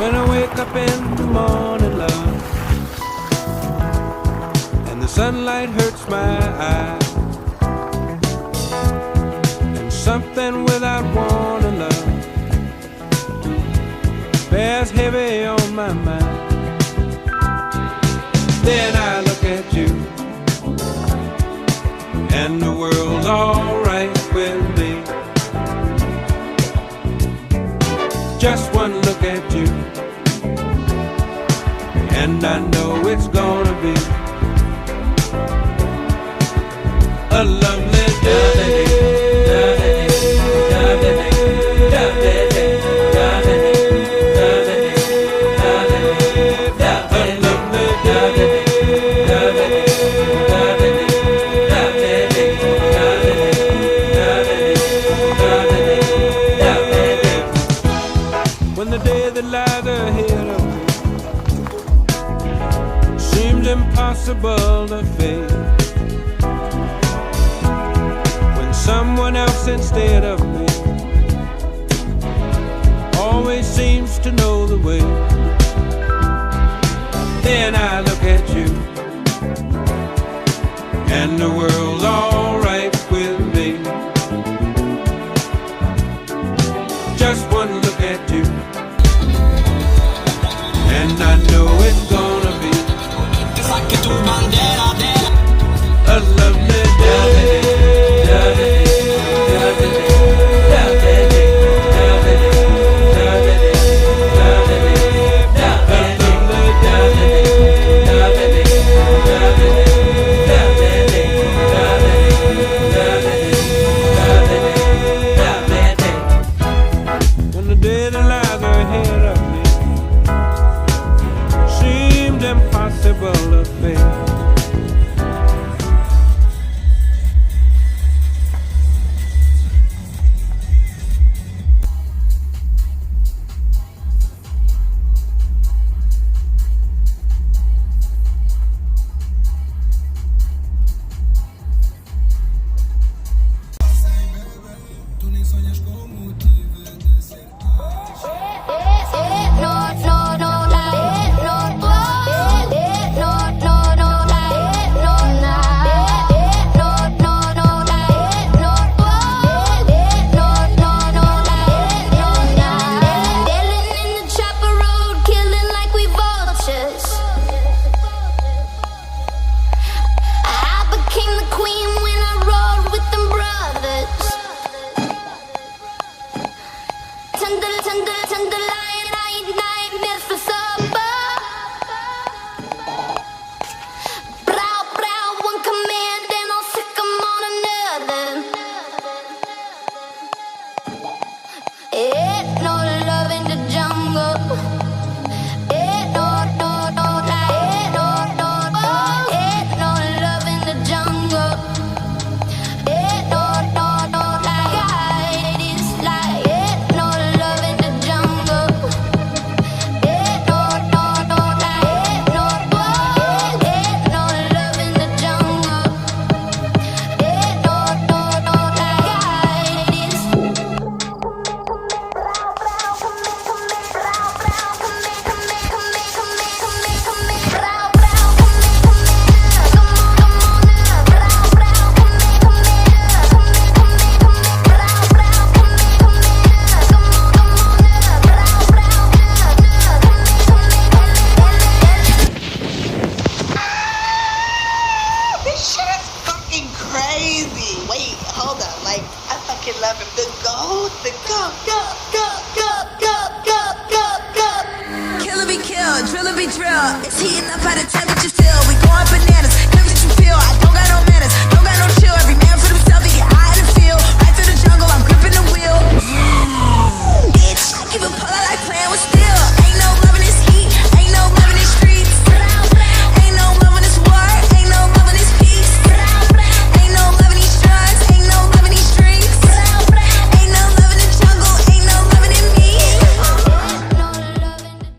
When I wake up in the morning, love, and the sunlight hurts my eyes, and something without warning, love, bears heavy on my mind. Then I look at you, and the world's alright with me. Just one look at you, and I know it's gonna be a lovely day. When the day that lies ahead of me seems impossible to face, when someone else instead of me always seems to know the way, then I look at you, and the world's alright with me. Just one look at you, and I know it's gonna be a lovely day. day that lies ahead of me seemed impossible to face. Killer be killed, driller be drilled. It's heating up at a temperature.